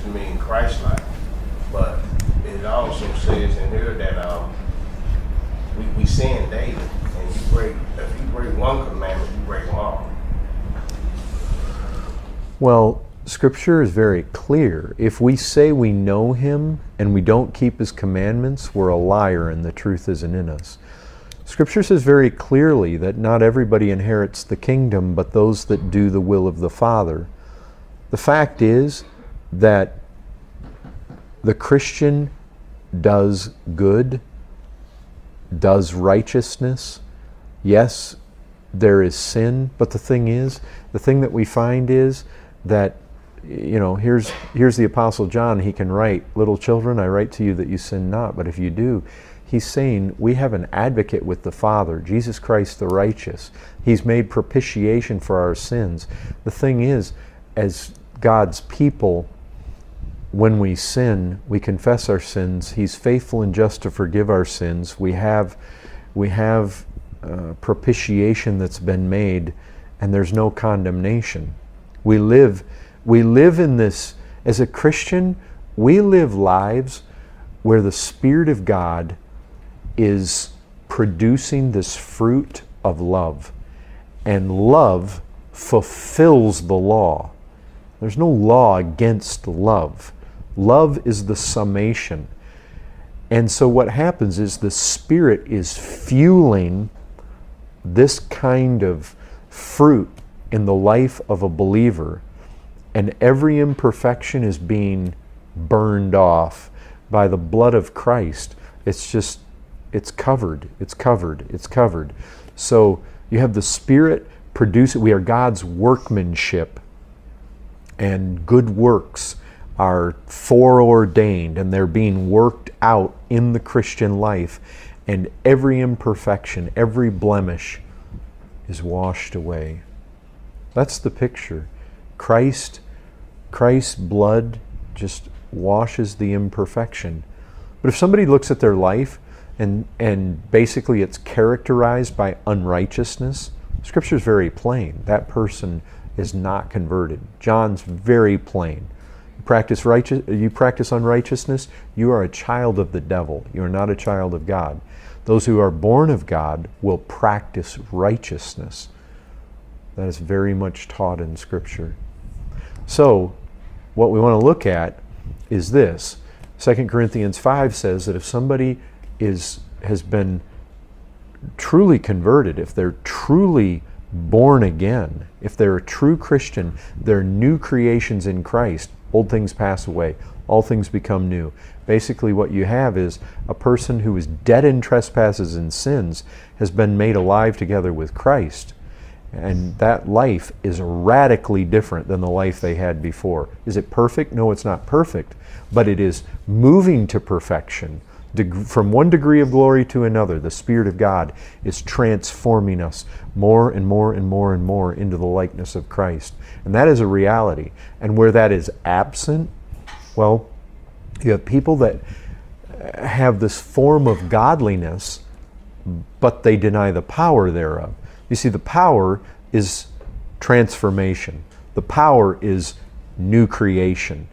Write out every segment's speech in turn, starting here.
to mean Christ-like, but it also says in here that we sin daily, and if you break one commandment, you break them all. Well, Scripture is very clear. If we say we know Him and we don't keep His commandments, we're a liar and the truth isn't in us. Scripture says very clearly that not everybody inherits the kingdom, but those that do the will of the Father. The fact is that the Christian does good, does righteousness. Yes, there is sin, but the thing that we find is that, here's the Apostle John. He can write, "Little children, I write to you that you sin not, but if you do," he's saying we have an advocate with the Father, Jesus Christ the righteous. He's made propitiation for our sins. The thing is, as God's people, when we sin, we confess our sins. He's faithful and just to forgive our sins. We have propitiation that's been made, and there's no condemnation. We live in this, as a Christian, we live lives where the Spirit of God is producing this fruit of love. And love fulfills the law. There's no law against love. Love is the summation. And so what happens is the Spirit is fueling this kind of fruit in the life of a believer, and every imperfection is being burned off by the blood of Christ. It's covered. So you have the Spirit produce it. We are God's workmanship, and good works are foreordained, and they're being worked out in the Christian life, and every imperfection, every blemish is washed away. That's the picture. Christ's blood just washes the imperfection. But if somebody looks at their life and basically it's characterized by unrighteousness, Scripture is very plain. That person is not converted. John's very plain. You practice unrighteousness, you are a child of the devil. You are not a child of God. Those who are born of God will practice righteousness. That is very much taught in Scripture. So, what we want to look at is this. 2 Corinthians 5 says that if somebody has been truly converted, if they're truly born again, if they're a true Christian, they're new creations in Christ. Old things pass away. All things become new. Basically what you have is a person who is dead in trespasses and sins has been made alive together with Christ. And that life is radically different than the life they had before. Is it perfect? No, it's not perfect. But it is moving to perfection. From one degree of glory to another, the Spirit of God is transforming us more and more and more and more into the likeness of Christ. And that is a reality. And where that is absent, well, you have people that have this form of godliness, but they deny the power thereof. You see, the power is transformation. The power is new creation.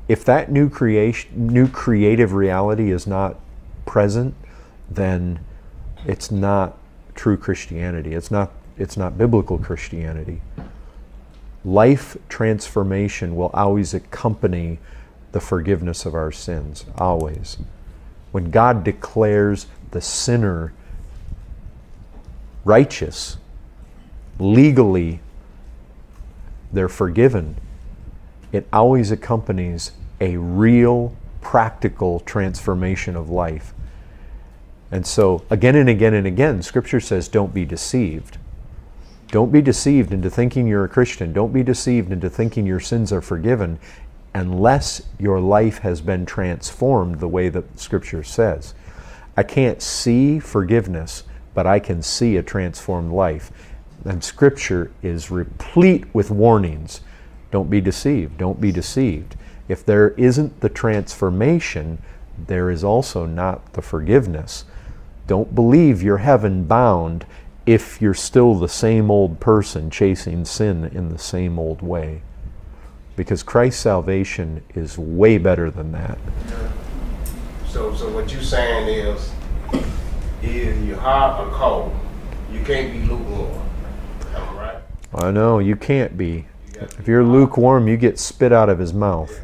If that new creative reality is not present, then it's not true Christianity. It's not biblical Christianity. Life transformation will always accompany the forgiveness of our sins, always. When God declares the sinner righteous, legally they're forgiven, it always accompanies a real, practical transformation of life. And so, again and again and again, Scripture says, don't be deceived. Don't be deceived into thinking you're a Christian. Don't be deceived into thinking your sins are forgiven unless your life has been transformed the way that Scripture says. I can't see forgiveness, but I can see a transformed life. And Scripture is replete with warnings. Don't be deceived. Don't be deceived. If there isn't the transformation, there is also not the forgiveness. Don't believe you're heaven bound if you're still the same old person chasing sin in the same old way. because Christ's salvation is way better than that. So what you saying is you hot or cold, you can't be lukewarm. Am I right? I know, you can't be. If you're lukewarm, you get spit out of his mouth.